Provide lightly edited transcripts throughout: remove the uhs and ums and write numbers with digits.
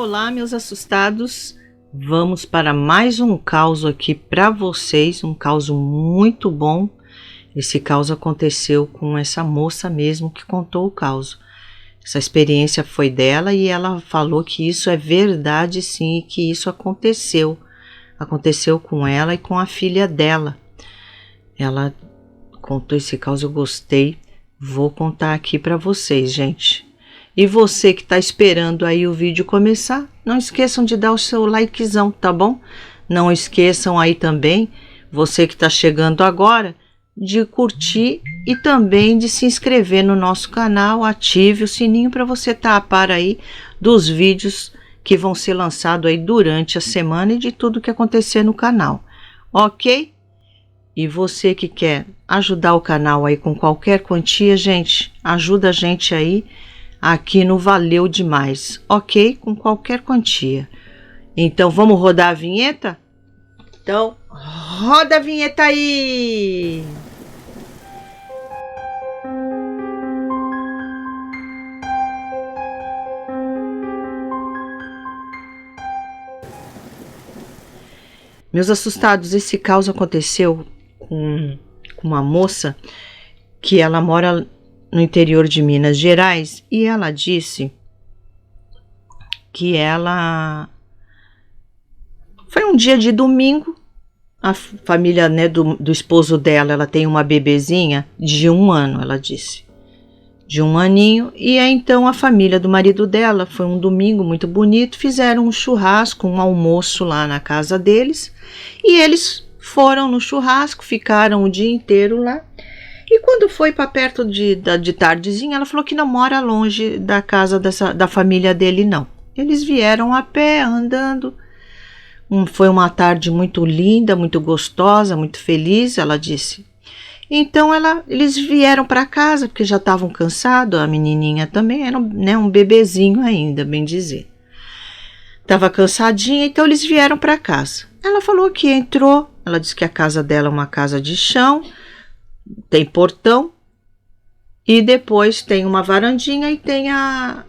Olá, meus assustados. Vamos para mais um caos aqui para vocês, um caos muito bom. Esse caos aconteceu com essa moça mesmo que contou o caos. Essa experiência foi dela e ela falou que isso é verdade sim, e que isso aconteceu. Aconteceu com ela e com a filha dela. Ela contou esse caos, eu gostei. Vou contar aqui para vocês, gente. E você que está esperando aí o vídeo começar, não esqueçam de dar o seu likezão, tá bom? Não esqueçam aí também, você que está chegando agora, de curtir e também de se inscrever no nosso canal, ative o sininho para você estar a par aí dos vídeos que vão ser lançados aí durante a semana e de tudo que acontecer no canal, ok? E você que quer ajudar o canal aí com qualquer quantia, gente, ajuda a gente aí aqui no Valeu Demais, ok? Com qualquer quantia. Então vamos rodar a vinheta? Então roda a vinheta aí! Meus assustados, esse caos aconteceu com uma moça que ela mora no interior de Minas Gerais e ela disse que ela foi um dia de domingo, a família, né, do esposo dela, ela tem uma bebezinha de 1 ano, ela disse, de 1 aninho, e aí então a família do marido dela, foi um domingo muito bonito, fizeram um churrasco, um almoço lá na casa deles, e eles foram no churrasco, ficaram o dia inteiro lá. E quando foi para perto de tardezinha, ela falou que não mora longe da casa da família dele, não. Eles vieram a pé, andando. Foi uma tarde muito linda, muito gostosa, muito feliz, ela disse. Então eles vieram para casa, porque já estavam cansados, a menininha também, era um bebezinho ainda, bem dizer. Estava cansadinha, então eles vieram para casa. Ela falou que entrou, ela disse que a casa dela é uma casa de chão, tem portão e depois tem uma varandinha e tem a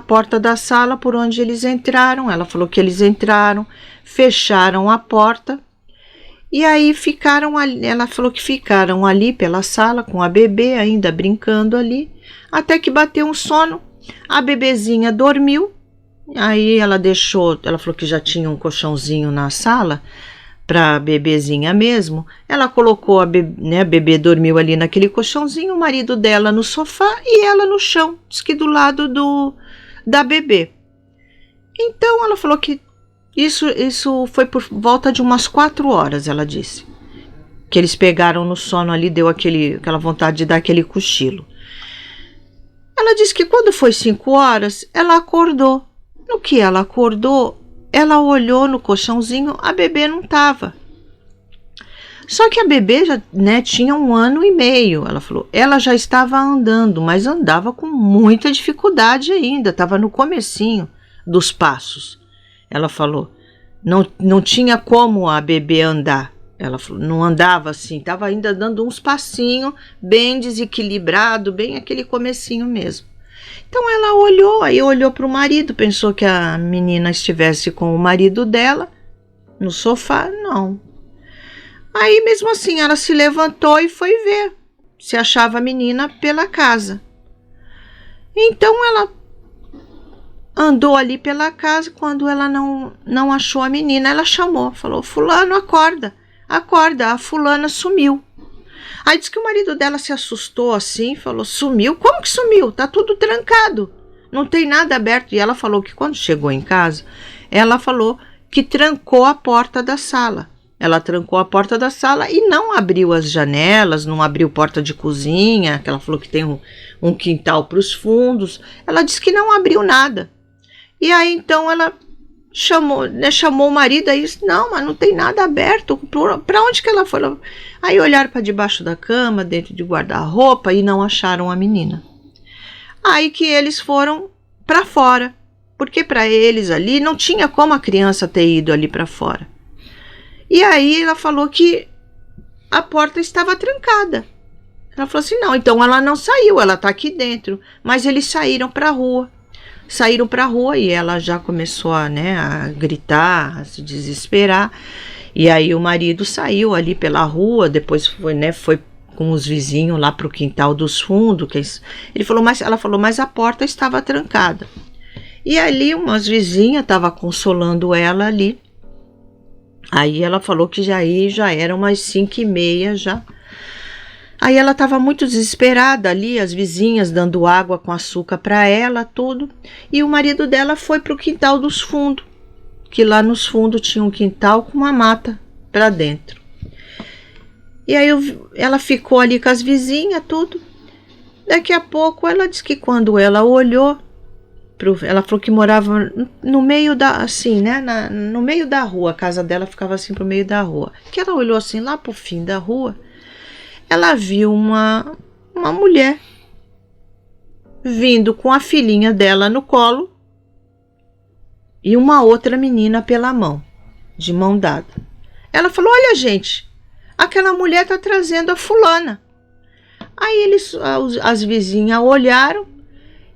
porta da sala por onde eles entraram. Ela falou que eles entraram, fecharam a porta e aí ficaram ali. Ela falou que ficaram ali pela sala com a bebê ainda brincando ali, até que bateu um sono. A bebezinha dormiu. Aí ela falou que já tinha um colchãozinho na sala para a bebezinha mesmo. Ela colocou a bebê dormiu ali naquele colchãozinho, o marido dela no sofá e ela no chão, diz que do lado da bebê. Então ela falou que isso foi por volta de umas 4 horas, ela disse, que eles pegaram no sono ali, deu aquela vontade de dar aquele cochilo. Ela disse que quando foi 5 horas, ela acordou. No que ela acordou, ela olhou no colchãozinho, a bebê não estava. Só que a bebê já, tinha 1 ano e meio, ela falou. Ela já estava andando, mas andava com muita dificuldade ainda, estava no comecinho dos passos. Ela falou, não tinha como a bebê andar. Ela falou, não andava assim, estava ainda dando uns passinhos, bem desequilibrado, bem aquele comecinho mesmo. Então ela olhou para o marido, pensou que a menina estivesse com o marido dela no sofá, não. Aí mesmo assim ela se levantou e foi ver se achava a menina pela casa. Então ela andou ali pela casa, quando ela não achou a menina, ela chamou, falou, fulano, acorda, a fulana sumiu. Aí disse que o marido dela se assustou assim, falou, sumiu? Como que sumiu? Tá tudo trancado, não tem nada aberto. E ela falou que quando chegou em casa, ela falou que trancou a porta da sala. Ela trancou a porta da sala e não abriu as janelas, não abriu porta de cozinha, que ela falou que tem um quintal para os fundos. Ela disse que não abriu nada. E aí então ela chamou o marido e disse, não, mas não tem nada aberto, para onde que ela foi? Aí olharam para debaixo da cama, dentro de guarda-roupa e não acharam a menina. Aí que eles foram para fora, porque para eles ali não tinha como a criança ter ido ali para fora. E aí ela falou que a porta estava trancada. Ela falou assim, não, então ela não saiu, ela está aqui dentro, mas eles saíram para a rua. saíram para a rua e ela já começou a, né, a gritar, a se desesperar. E aí o marido saiu ali pela rua, depois foi, né, foi com os vizinhos lá para o quintal dos fundos. Ela falou, mas a porta estava trancada. E ali umas vizinhas estavam consolando ela ali. Aí ela falou que já eram umas 5h30 já. Aí ela estava muito desesperada ali, as vizinhas dando água com açúcar para ela, tudo. E o marido dela foi para o quintal dos fundos, que lá nos fundos tinha um quintal com uma mata para dentro. E aí ela ficou ali com as vizinhas, tudo. Daqui a pouco ela disse que quando ela olhou, ela falou que morava no meio da, assim, né, no meio da rua, a casa dela ficava assim pro meio da rua. Que ela olhou assim lá pro fim da rua, ela viu uma mulher vindo com a filhinha dela no colo e uma outra menina pela mão, de mão dada. Ela falou, olha gente, aquela mulher tá trazendo a fulana. Aí as vizinhas olharam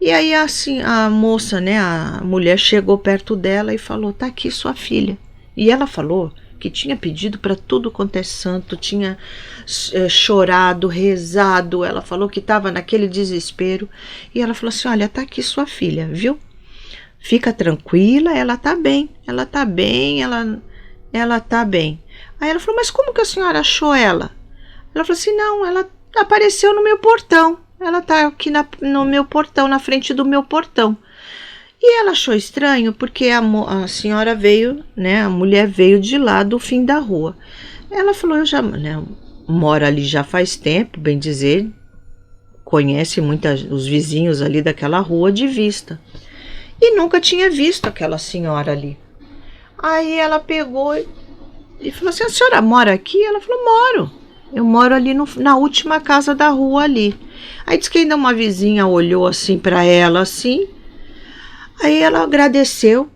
e aí assim, a moça, né, a mulher chegou perto dela e falou, tá aqui sua filha. E ela falou que tinha pedido para tudo quanto é santo, tinha chorado, rezado. Ela falou que estava naquele desespero. E ela falou assim, olha, tá aqui sua filha, viu? Fica tranquila, ela tá bem, ela tá bem, ela tá bem. Aí ela falou, mas como que a senhora achou ela? Ela falou assim, não, ela apareceu no meu portão. Ela tá aqui no meu portão, na frente do meu portão. E ela achou estranho porque a senhora veio, né, a mulher veio de lá do fim da rua. Ela falou, eu já, né, moro ali já faz tempo, bem dizer, conhece os vizinhos ali daquela rua de vista. E nunca tinha visto aquela senhora ali. Aí ela pegou e falou assim, a senhora mora aqui? Ela falou, moro. Eu moro ali na última casa da rua ali. Aí disse que ainda uma vizinha olhou assim para ela assim. Aí ela agradeceu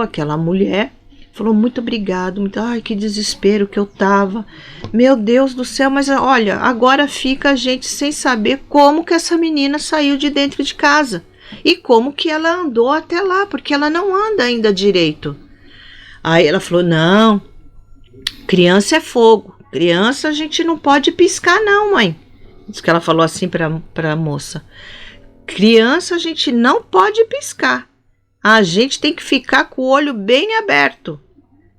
aquela mulher, falou muito obrigado, ai que desespero que eu tava, meu Deus do céu, mas olha, agora fica a gente sem saber como que essa menina saiu de dentro de casa e como que ela andou até lá, porque ela não anda ainda direito. Aí ela falou, não, criança é fogo, criança a gente não pode piscar não, mãe. Diz que ela falou assim pra moça. Criança a gente não pode piscar. A gente tem que ficar com o olho bem aberto.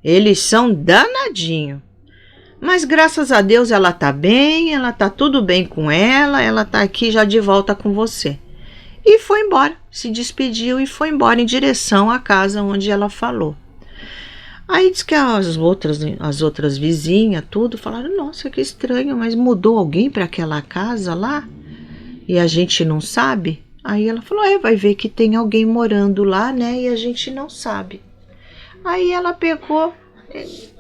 Eles são danadinhos. Mas graças a Deus ela tá bem, ela tá tudo bem com ela tá aqui já de volta com você. E foi embora, se despediu e foi embora em direção à casa onde ela falou. Aí diz que as outras vizinhas, tudo, falaram, nossa, que estranho, mas mudou alguém para aquela casa lá? E a gente não sabe? Aí ela falou, vai ver que tem alguém morando lá, né? E a gente não sabe. Aí ela pegou,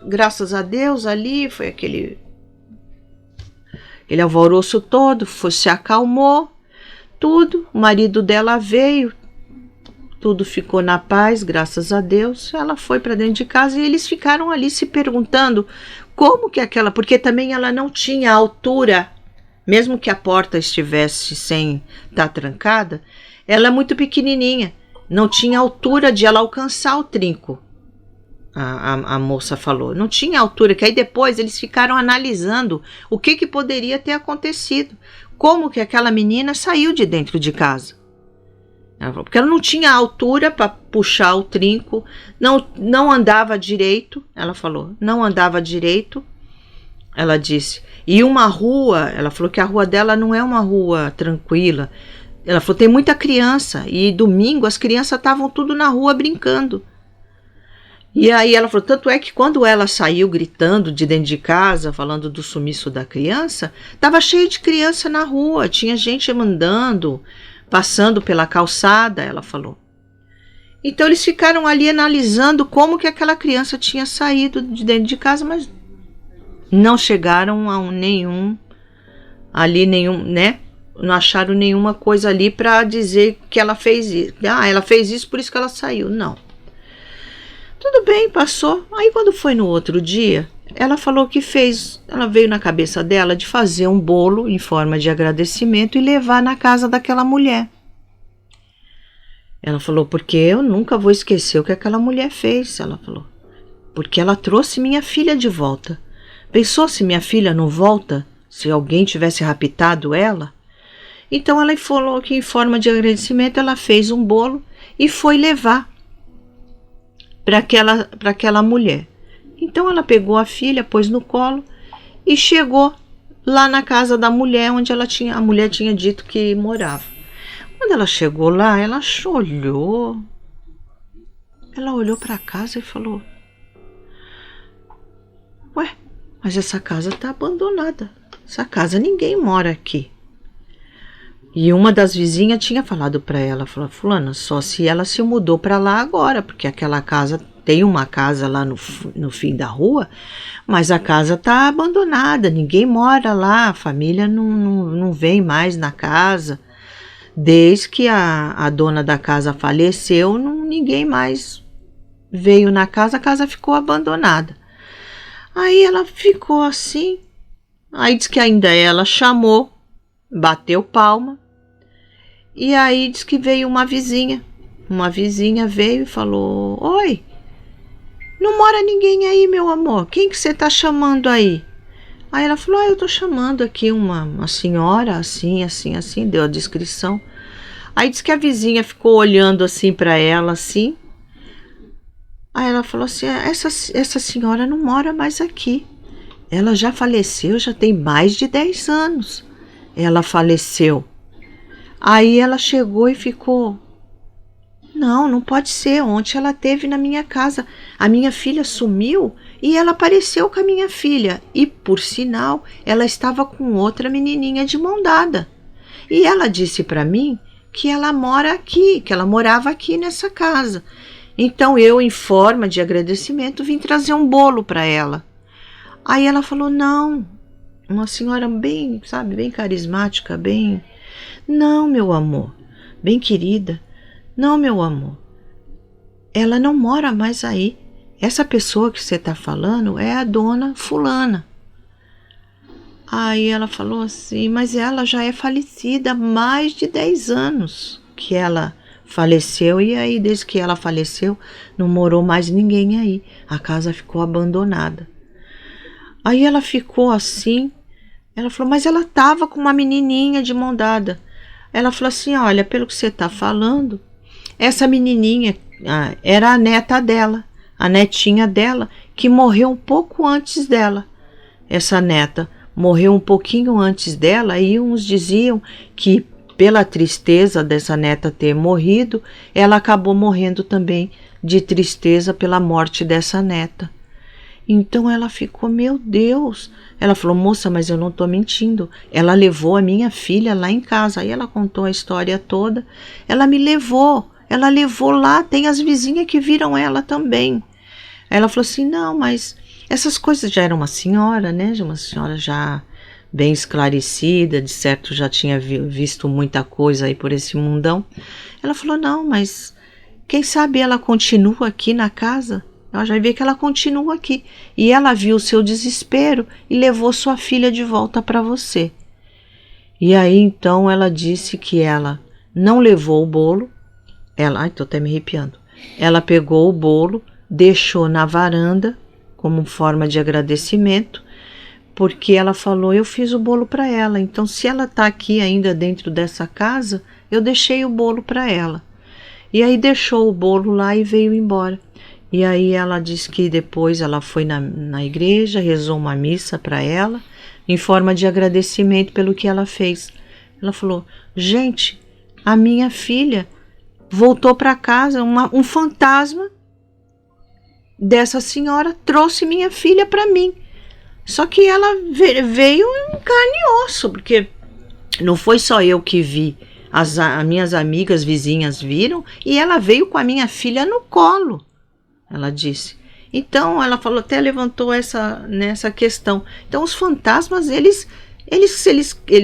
graças a Deus ali, foi aquele alvoroço todo, se acalmou, tudo. O marido dela veio, tudo ficou na paz, graças a Deus. Ela foi para dentro de casa e eles ficaram ali se perguntando como que porque também ela não tinha altura. Mesmo que a porta estivesse sem estar trancada, ela é muito pequenininha, não tinha altura de ela alcançar o trinco, a moça falou. Não tinha altura, que aí depois eles ficaram analisando o que poderia ter acontecido, como que aquela menina saiu de dentro de casa. Ela falou, porque ela não tinha altura para puxar o trinco, não andava direito, ela falou, não andava direito. Ela disse, e uma rua, ela falou que a rua dela não é uma rua tranquila. Ela falou, tem muita criança, e domingo as crianças estavam tudo na rua brincando. E aí ela falou, tanto é que quando ela saiu gritando de dentro de casa, falando do sumiço da criança, estava cheio de criança na rua, tinha gente andando, passando pela calçada, ela falou. Então eles ficaram ali analisando como que aquela criança tinha saído de dentro de casa, mas não chegaram a nenhum, né? Não acharam nenhuma coisa ali para dizer que ela fez isso. Ela fez isso, por isso que ela saiu. Não. Tudo bem, passou. Aí quando foi no outro dia, ela falou que ela veio na cabeça dela de fazer um bolo em forma de agradecimento e levar na casa daquela mulher. Ela falou, porque eu nunca vou esquecer o que aquela mulher fez, ela falou. Porque ela trouxe minha filha de volta. Pensou se minha filha não volta? Se alguém tivesse raptado ela? Então ela falou que em forma de agradecimento ela fez um bolo e foi levar para aquela mulher. Então ela pegou a filha, pôs no colo e chegou lá na casa da mulher onde a mulher tinha dito que morava. Quando ela chegou lá, ela olhou para a casa e falou: ué, mas essa casa está abandonada. Essa casa ninguém mora aqui. E uma das vizinhas tinha falado para ela, falou: fulana, só se ela se mudou para lá agora, porque aquela casa, tem uma casa lá no fim da rua, mas a casa está abandonada, ninguém mora lá, a família não vem mais na casa. Desde que a dona da casa faleceu, ninguém mais veio na casa, a casa ficou abandonada. Aí ela ficou assim, aí diz que ainda ela chamou, bateu palma, e aí diz que veio uma vizinha veio e falou: oi, não mora ninguém aí, meu amor, quem que você tá chamando aí? Aí ela falou: eu tô chamando aqui uma senhora, assim, deu a descrição. Aí diz que a vizinha ficou olhando assim para ela, assim. Aí ela falou assim: essa senhora não mora mais aqui. Ela já faleceu, já tem mais de 10 anos. Ela faleceu. Aí ela chegou e ficou: não pode ser, ontem ela esteve na minha casa. A minha filha sumiu e ela apareceu com a minha filha. E, por sinal, ela estava com outra menininha de mão dada. E ela disse para mim que ela mora aqui, que ela morava aqui nessa casa. Então eu, em forma de agradecimento, vim trazer um bolo para ela. Aí ela falou: não, uma senhora bem, sabe, bem carismática, bem... Não, meu amor, bem querida. Não, meu amor, ela não mora mais aí. Essa pessoa que você está falando é a dona fulana. Aí ela falou assim: mas ela já é falecida há mais de 10 anos que ela faleceu. E aí, desde que ela faleceu, não morou mais ninguém aí. A casa ficou abandonada. Aí ela ficou assim. Ela falou: mas ela estava com uma menininha de mão dada. Ela falou assim: olha, pelo que você está falando, essa menininha era a neta dela, a netinha dela, que morreu um pouco antes dela. Essa neta morreu um pouquinho antes dela e uns diziam que, pela tristeza dessa neta ter morrido, ela acabou morrendo também de tristeza pela morte dessa neta. Então ela ficou: meu Deus. Ela falou: moça, mas eu não estou mentindo. Ela levou a minha filha lá em casa. Aí ela contou a história toda. Ela levou lá, tem as vizinhas que viram ela também. Aí ela falou assim: não, mas essas coisas, já era uma senhora, né? Uma senhora já bem esclarecida, de certo já tinha visto muita coisa aí por esse mundão. Ela falou: não, mas quem sabe ela continua aqui na casa? Ela já vê que ela continua aqui. E ela viu o seu desespero e levou sua filha de volta para você. E aí então ela disse que ela não levou o bolo. Ai, tô até me arrepiando. Ela pegou o bolo, deixou na varanda como forma de agradecimento, porque ela falou: eu fiz o bolo para ela, então se ela tá aqui ainda dentro dessa casa, eu deixei o bolo para ela. E aí deixou o bolo lá e veio embora. E aí ela disse que depois ela foi na igreja, rezou uma missa para ela, em forma de agradecimento pelo que ela fez. Ela falou: gente, a minha filha voltou para casa, um fantasma dessa senhora trouxe minha filha para mim. Só que ela veio em carne e osso, porque não foi só eu que vi, as minhas amigas vizinhas viram, e ela veio com a minha filha no colo, ela disse. Então ela falou, até levantou nessa questão. Então os fantasmas, eles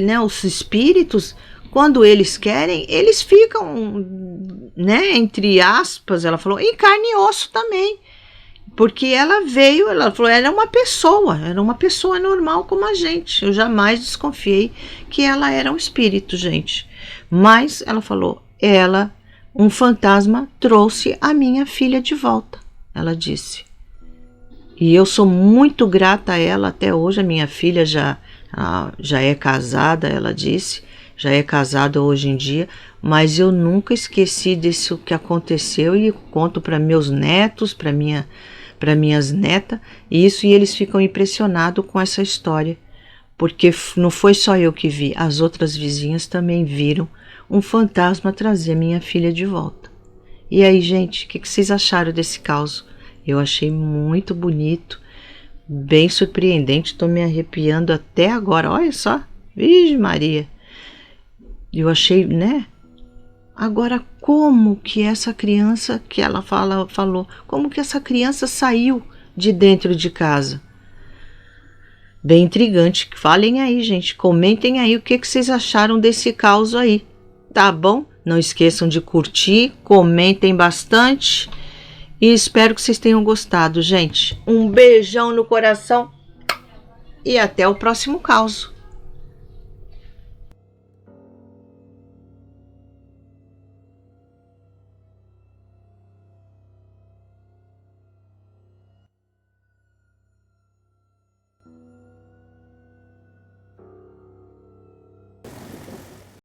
né, os espíritos, quando eles querem, eles ficam, né, entre aspas, ela falou, em carne e osso também. Porque ela veio, ela falou, era uma pessoa normal como a gente. Eu jamais desconfiei que ela era um espírito, gente. Mas ela falou, um fantasma trouxe a minha filha de volta, ela disse. E eu sou muito grata a ela até hoje. A minha filha já é casada, ela disse, já é casada hoje em dia, mas eu nunca esqueci disso que aconteceu e conto para meus netos, para minhas netas, e eles ficam impressionados com essa história, porque não foi só eu que vi, as outras vizinhas também viram um fantasma trazer minha filha de volta. E aí, gente, o que vocês acharam desse caso? Eu achei muito bonito, bem surpreendente, estou me arrepiando até agora, olha só, Virgem Maria. Eu achei, né? Agora, como que essa criança, que ela falou, como que essa criança saiu de dentro de casa? Bem intrigante. Falem aí, gente, comentem aí o que vocês acharam desse caos aí, tá bom? Não esqueçam de curtir, comentem bastante. E espero que vocês tenham gostado, gente. Um beijão no coração e até o próximo caos.